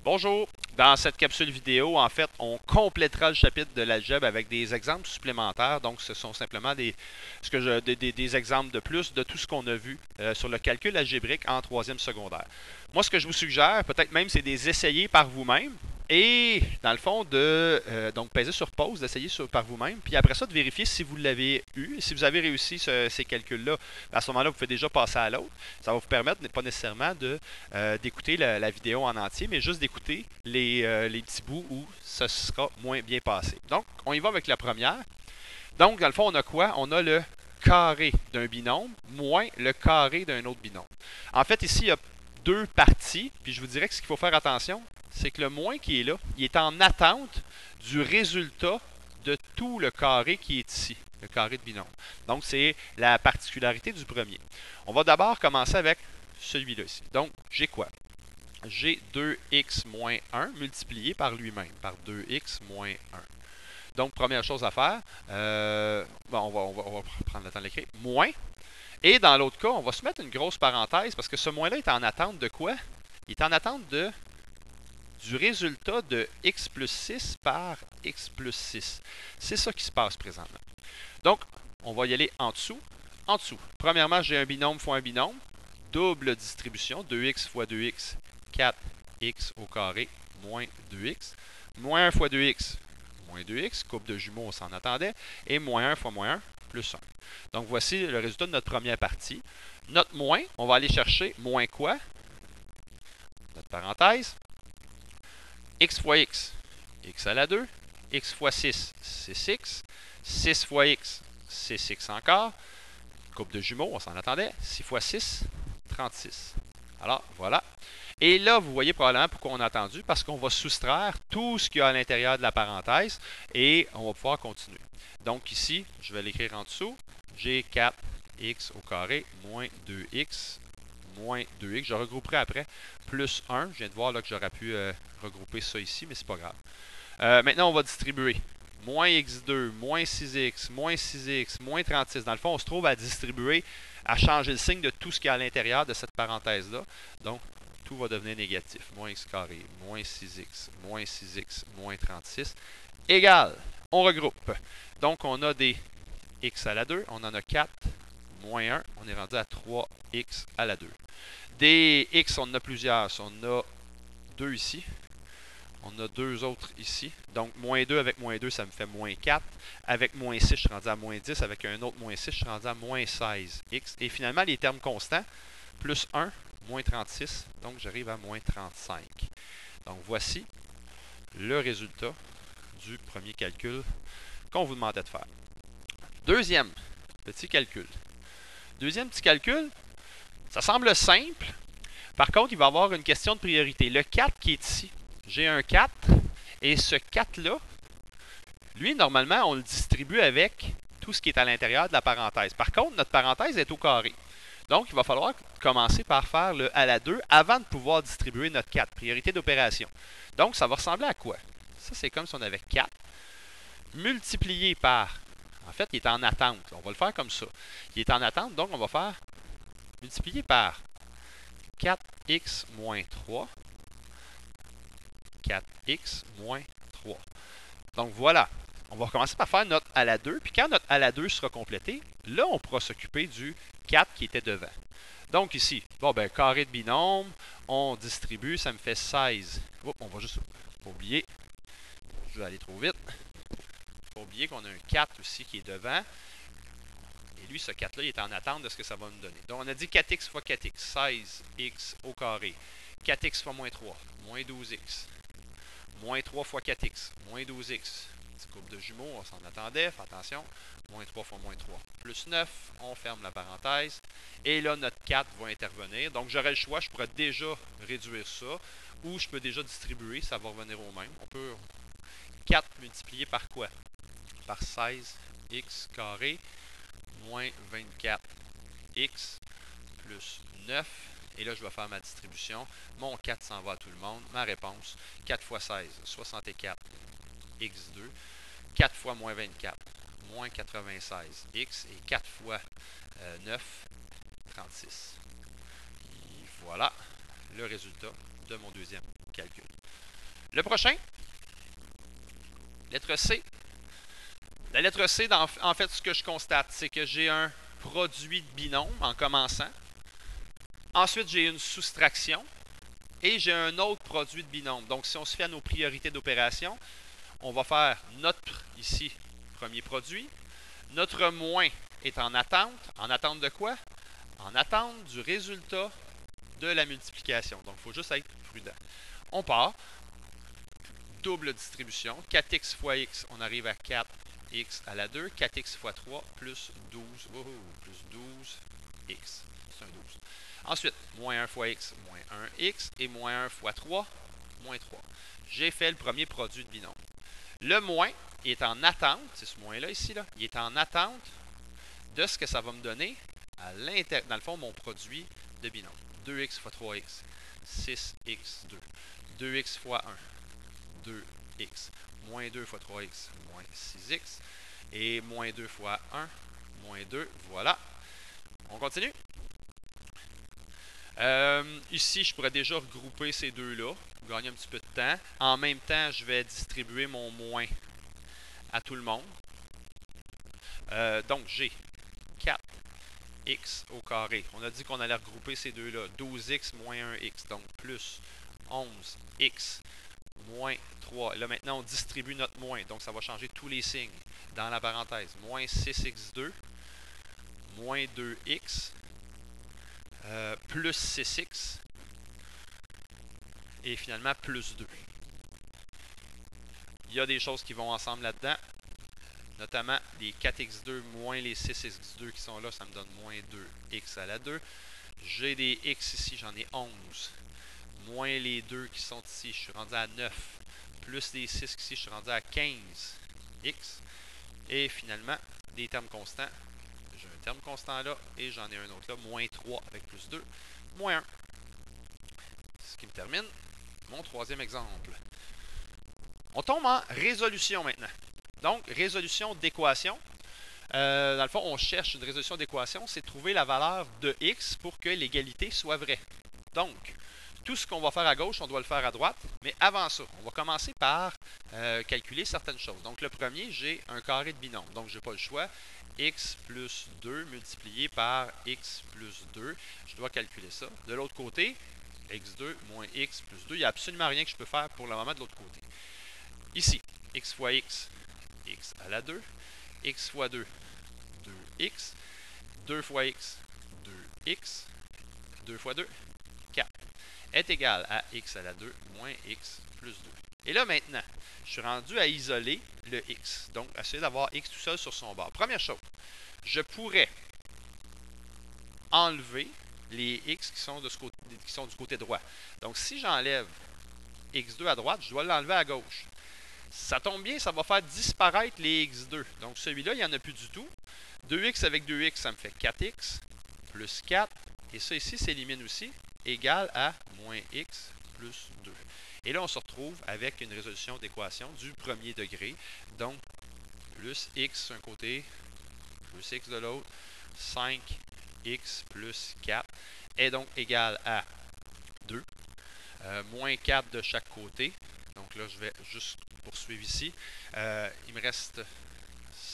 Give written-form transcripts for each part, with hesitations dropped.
Bonjour! Dans cette capsule vidéo, en fait, on complétera le chapitre de l'algèbre avec des exemples supplémentaires. Donc, ce sont simplement des exemples de plus de tout ce qu'on a vu sur le calcul algébrique en troisième secondaire. Moi, ce que je vous suggère, peut-être même, c'est des essayer par vous-même. Et, dans le fond, donc peser sur pause, d'essayer par vous-même, puis après ça, de vérifier si vous l'avez eu. Et si vous avez réussi ces calculs-là, à ce moment-là, vous pouvez déjà passer à l'autre. Ça va vous permettre, pas nécessairement d'écouter la vidéo en entier, mais juste d'écouter les petits bouts où ça sera moins bien passé. Donc, on y va avec la première. Donc, dans le fond, on a quoi? On a le carré d'un binôme moins le carré d'un autre binôme. En fait, ici, il y a deux parties, puis je vous dirais que ce qu'il faut faire attention, c'est que le moins qui est là, il est en attente du résultat de tout le carré qui est ici, le carré de binôme. Donc, c'est la particularité du premier. On va d'abord commencer avec celui-là ici. Donc, j'ai quoi? J'ai 2x moins 1 multiplié par lui-même, par 2x moins 1. Donc, première chose à faire, on va prendre le temps de l'écrire, moins. Et dans l'autre cas, on va se mettre une grosse parenthèse parce que ce moins-là est en attente de quoi? Il est en attente du résultat de x plus 6 par x plus 6. C'est ça qui se passe présentement. Donc, on va y aller en dessous. En dessous, premièrement, j'ai un binôme fois un binôme. Double distribution, 2x fois 2x, 4x au carré, moins 2x. Moins 1 fois 2x, moins 2x. Coupe de jumeaux, on s'en attendait. Et moins 1 fois moins 1, plus 1. Donc, voici le résultat de notre première partie. Notre moins, on va aller chercher moins quoi? Notre parenthèse. X fois x, x à la 2. X fois 6, 6x. 6 fois x, 6x encore. Coupe de jumeaux, on s'en attendait. 6 fois 6, 36. Alors, voilà. Et là, vous voyez probablement pourquoi on a attendu, parce qu'on va soustraire tout ce qu'il y a à l'intérieur de la parenthèse et on va pouvoir continuer. Donc ici, je vais l'écrire en dessous. J'ai 4x au carré moins 2x moins 2x. Je regrouperai après plus 1. Je viens de voir là, que j'aurais pu regrouper ça ici, mais c'est pas grave. Maintenant, on va distribuer. Moins x2, moins 6x, moins 6x, moins 36. Dans le fond, on se trouve à distribuer, à changer le signe de tout ce qui est à l'intérieur de cette parenthèse-là. Donc, tout va devenir négatif. Moins x carré, moins 6x, moins 6x, moins 36, égale. On regroupe. Donc, on a des x à la 2. On en a 4, moins 1. On est rendu à 3x à la 2. Des x, on en a plusieurs. On a 2 ici. On a deux autres ici. Donc, moins 2 avec moins 2, ça me fait moins 4. Avec moins 6, je suis rendu à moins 10. Avec un autre moins 6, je suis rendu à moins 16x. Et finalement, les termes constants, plus 1, moins 36. Donc, j'arrive à moins 35. Donc, voici le résultat du premier calcul qu'on vous demandait de faire. Deuxième petit calcul. Deuxième petit calcul, ça semble simple. Par contre, il va y avoir une question de priorité. Le 4 qui est ici. J'ai un 4 et ce 4-là, lui, normalement, on le distribue avec tout ce qui est à l'intérieur de la parenthèse. Par contre, notre parenthèse est au carré. Donc, il va falloir commencer par faire le à la 2 avant de pouvoir distribuer notre 4. Priorité d'opération. Donc, ça va ressembler à quoi? Ça, c'est comme si on avait 4 multiplié par... En fait, il est en attente. On va le faire comme ça. Il est en attente, donc on va faire multiplier par 4x moins 3. 4x moins 3. Donc voilà, on va commencer par faire notre à la 2. Puis quand notre à la 2 sera complété, là, on pourra s'occuper du 4 qui était devant. Donc ici, bon ben carré de binôme, on distribue, ça me fait 16. Oups, on va juste pas oublier. Je vais aller trop vite. Pas oublier qu'on a un 4 aussi qui est devant. Et lui, ce 4-là, il est en attente de ce que ça va nous donner. Donc on a dit 4x fois 4x, 16x au carré. 4x fois moins 3, moins 12x. Moins 3 fois 4x, moins 12x. Petite courbe de jumeaux, on s'en attendait, fais attention. Moins 3 fois moins 3, plus 9. On ferme la parenthèse. Et là, notre 4 va intervenir. Donc, j'aurai le choix. Je pourrais déjà réduire ça. Ou je peux déjà distribuer. Ça va revenir au même. On peut 4 multiplié par quoi? Par 16x carré moins 24x plus 9. Et là, je vais faire ma distribution. Mon 4 s'en va à tout le monde. Ma réponse, 4 fois 16, 64, x2. 4 fois moins 24, moins 96, x. Et 4 fois 9, 36. Et voilà le résultat de mon deuxième calcul. Le prochain, lettre C. La lettre C, en fait, ce que je constate, c'est que j'ai un produit de binôme en commençant. Ensuite, j'ai une soustraction. Et j'ai un autre produit de binôme. Donc, si on se fait à nos priorités d'opération, on va faire notre, ici, premier produit. Notre moins est en attente. En attente de quoi? En attente du résultat de la multiplication. Donc, il faut juste être prudent. On part. Double distribution. 4x fois x, on arrive à 4x à la 2. 4x fois 3 plus 12. Plus 12x. C'est un 12. Ensuite, moins 1 fois x, moins 1x. Et moins 1 fois 3, moins 3. J'ai fait le premier produit de binôme. Le moins est en attente, c'est ce moins-là ici, là, il est en attente de ce que ça va me donner à l'intérieur, dans le fond, mon produit de binôme. 2x fois 3x, 6x2. 2x fois 1, 2x. Moins 2 fois 3x, moins 6x. Et moins 2 fois 1, moins 2. Voilà. On continue. Ici, je pourrais déjà regrouper ces deux-là, gagner un petit peu de temps. En même temps, je vais distribuer mon moins à tout le monde. Donc, j'ai 4x au carré. On a dit qu'on allait regrouper ces deux-là. 12x moins 1x. Donc, plus 11x moins 3. Là, maintenant, on distribue notre moins. Donc, ça va changer tous les signes dans la parenthèse. Moins 6x2, moins 2x, plus 6x, et finalement, plus 2. Il y a des choses qui vont ensemble là-dedans. Notamment les 4x2 moins les 6x2 qui sont là, ça me donne moins 2x à la 2. J'ai des x ici, j'en ai 11. Moins les 2 qui sont ici, je suis rendu à 9. Plus les 6 ici, je suis rendu à 15x. Et finalement, des termes constants. J'ai un terme constant là et j'en ai un autre là, moins 3 avec plus 2, moins 1. Ce qui me termine mon troisième exemple. On tombe en résolution maintenant. Donc, résolution d'équation. Dans le fond, on cherche une résolution d'équation, c'est trouver la valeur de x pour que l'égalité soit vraie. Donc, tout ce qu'on va faire à gauche, on doit le faire à droite. Mais avant ça, on va commencer par calculer certaines choses. Donc, le premier, j'ai un carré de binôme. Donc, je n'ai pas le choix. X plus 2 multiplié par x plus 2. Je dois calculer ça. De l'autre côté, x2 moins x plus 2. Il n'y a absolument rien que je peux faire pour le moment de l'autre côté. Ici, x fois x, x à la 2. X fois 2, 2x. 2 fois x, 2x. 2 fois 2, 4. Est égal à x à la 2 moins x plus 2. Et là, maintenant, je suis rendu à isoler le x. Donc, essayer d'avoir x tout seul sur son bord. Première chose, je pourrais enlever les x qui sont, qui sont du côté droit. Donc, si j'enlève x2 à droite, je dois l'enlever à gauche. Ça tombe bien, ça va faire disparaître les x2. Donc, celui-là, il n'y en a plus du tout. 2x avec 2x, ça me fait 4x plus 4. Et ça ici s'élimine aussi, égal à moins x plus 2. Et là, on se retrouve avec une résolution d'équation du premier degré. Donc, plus x d'un côté, plus x de l'autre, 5x plus 4 est donc égal à 2. Moins 4 de chaque côté. Donc là, je vais juste poursuivre ici. Il me reste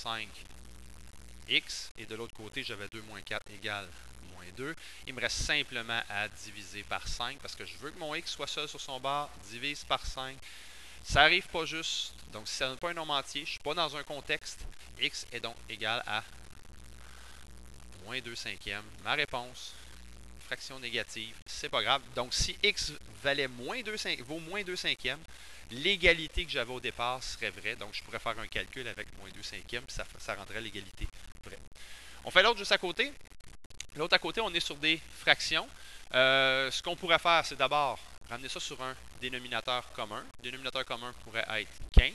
5x. Et de l'autre côté, j'avais 2 moins 4 égale moins 2. Il me reste simplement à diviser par 5 parce que je veux que mon x soit seul sur son bord. Divise par 5. Ça n'arrive pas juste. Donc, si ça ne donne pas un nombre entier, je ne suis pas dans un contexte. X est donc égal à moins 2 cinquièmes. Ma réponse, fraction négative, c'est pas grave. Donc, si x valait vaut moins 2 cinquièmes, l'égalité que j'avais au départ serait vraie. Donc, je pourrais faire un calcul avec moins 2 cinquièmes, puis ça rendrait l'égalité vraie. On fait l'autre juste à côté. L'autre à côté, on est sur des fractions. Ce qu'on pourrait faire, c'est d'abord ramener ça sur un dénominateur commun. Le dénominateur commun pourrait être 15.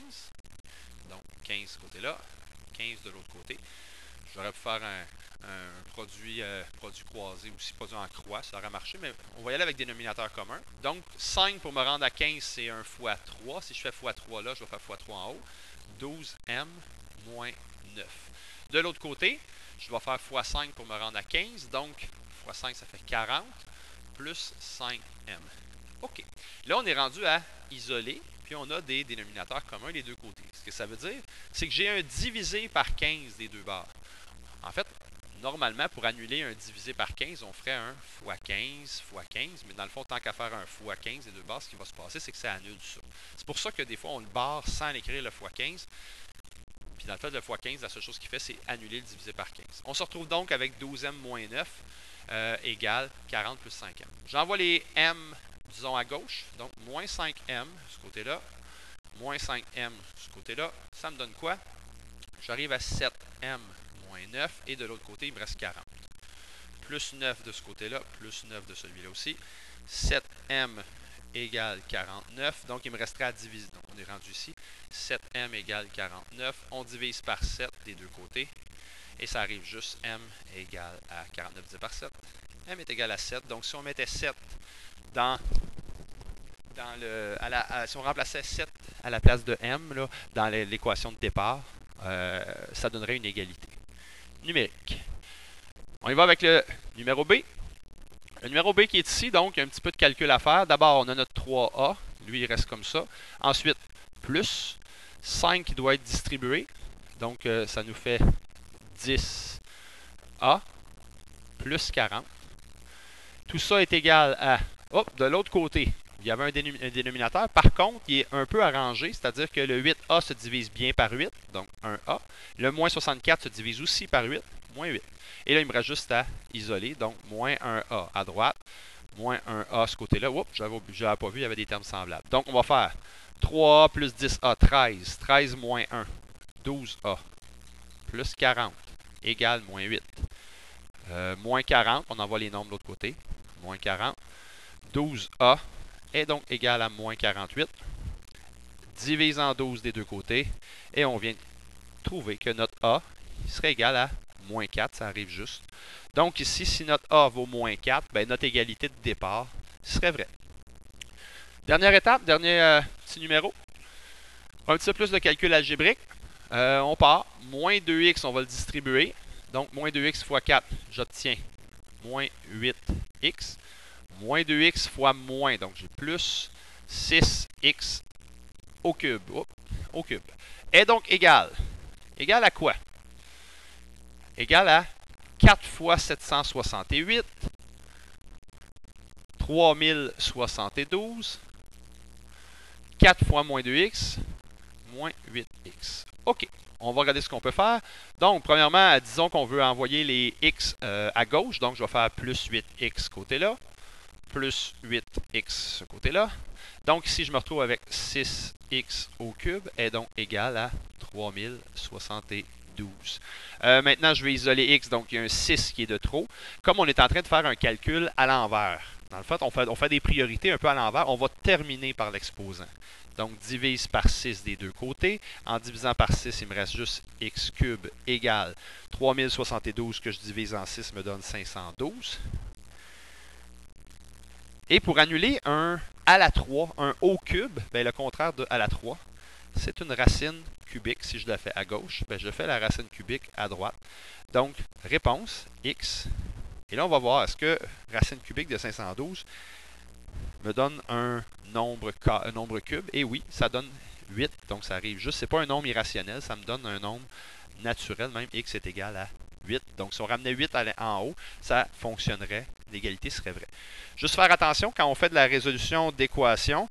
Donc, 15 ce côté-là, 15 de l'autre côté. J'aurais pu faire un produit croisé aussi, produit en croix, ça aurait marché, mais on va y aller avec dénominateur commun. Donc, 5 pour me rendre à 15, c'est 1 fois 3. Si je fais fois 3 là, je vais faire fois 3 en haut. 12m moins 9. De l'autre côté, je vais faire fois 5 pour me rendre à 15. Donc, fois 5, ça fait 40, plus 5m. OK. Là, on est rendu à isoler puis on a des dénominateurs communs des deux côtés. Ce que ça veut dire, c'est que j'ai un divisé par 15 des deux barres. En fait, normalement, pour annuler un divisé par 15, on ferait un fois 15 fois 15, mais dans le fond, tant qu'à faire un fois 15 des deux barres, ce qui va se passer, c'est que ça annule ça. C'est pour ça que des fois, on le barre sans écrire le fois 15. Puis dans le fait, le fois 15, la seule chose qu'il fait, c'est annuler le divisé par 15. On se retrouve donc avec 12m moins 9 égale 40 plus 5m. J'envoie les m, disons, à gauche. Donc, moins 5m, ce côté-là. Moins 5m, ce côté-là. Ça me donne quoi? J'arrive à 7m moins 9. Et de l'autre côté, il me reste 40. Plus 9 de ce côté-là, plus 9 de celui-là aussi. 7m égale 49. Donc, il me resterait à diviser. Donc, on est rendu ici. 7m égale 49. On divise par 7 des deux côtés. Et ça arrive juste m égale à 49 divisé par 7. M est égal à 7. Donc, si on mettait 7 si on remplaçait 7 à la place de m là, dans l'équation de départ, ça donnerait une égalité numérique. On y va avec le numéro B. Le numéro B qui est ici, donc il y a un petit peu de calcul à faire. D'abord, on a notre 3A. Lui, il reste comme ça. Ensuite, plus 5 qui doit être distribué. Donc, ça nous fait 10A plus 40. Tout ça est égal à... Hop, de l'autre côté, il y avait un dénominateur. Par contre, il est un peu arrangé, c'est-à-dire que le 8A se divise bien par 8, donc 1A. Le moins 64 se divise aussi par 8, moins 8. Et là, il me reste juste à isoler, donc moins 1A à droite, moins 1A ce côté-là. Oups, je n'avais pas vu, il y avait des termes semblables. Donc, on va faire 3A plus 10A, 13. 13 moins 1, 12A. Plus 40, égale moins 8. Moins 40, on envoie les nombres de l'autre côté. Moins 40. 12A est donc égal à moins 48. Divise en 12 des deux côtés. Et on vient de trouver que notre A serait égal à moins 4. Ça arrive juste. Donc ici, si notre A vaut moins 4, ben, notre égalité de départ serait vraie. Dernière étape, dernier petit numéro. Un petit peu plus de calcul algébrique. On part. Moins 2x, on va le distribuer. Donc, moins 2x fois 4, j'obtiens moins 8x. Moins 2x fois moins, donc j'ai plus 6x au cube. Oups, au cube. Est donc égal. Égal à quoi? Égal à 4 fois 768, 3072, 4 fois moins 2x, moins 8x. OK. On va regarder ce qu'on peut faire. Donc, premièrement, disons qu'on veut envoyer les x à gauche. Donc, je vais faire plus 8x côté-là, plus 8x ce côté-là. Donc, ici, je me retrouve avec 6x au cube est donc égal à 3072. Maintenant, je vais isoler x, donc il y a un 6 qui est de trop. Comme on est en train de faire un calcul à l'envers, dans le fait, on fait des priorités un peu à l'envers, on va terminer par l'exposant. Donc, divise par 6 des deux côtés. En divisant par 6, il me reste juste x cube égale 3072 que je divise en 6 me donne 512. Et pour annuler un à la 3, un au cube, ben, le contraire de à la 3, c'est une racine cubique. Si je la fais à gauche, ben, je fais la racine cubique à droite. Donc, réponse, x. Et là, on va voir, est-ce que racine cubique de 512 me donne un nombre cube? Et oui, ça donne 8. Donc, ça arrive juste. Ce n'est pas un nombre irrationnel, ça me donne un nombre naturel. Même x est égal à 8. Donc, si on ramenait 8 en haut, ça fonctionnerait. L'égalité serait vraie. Juste faire attention quand on fait de la résolution d'équations.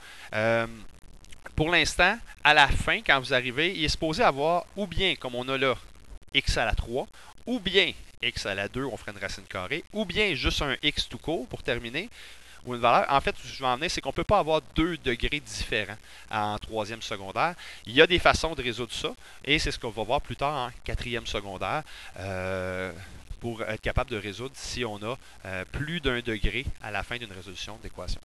Pour l'instant, à la fin, quand vous arrivez, il est supposé avoir ou bien, comme on a là, x à la 3, ou bien x à la 2, on ferait une racine carrée, ou bien juste un x tout court pour terminer, ou une valeur. En fait, ce que je veux en venir, c'est qu'on ne peut pas avoir 2 degrés différents en 3e secondaire. Il y a des façons de résoudre ça, et c'est ce qu'on va voir plus tard en 4e secondaire, pour être capable de résoudre si on a plus d'1 degré à la fin d'une résolution d'équation.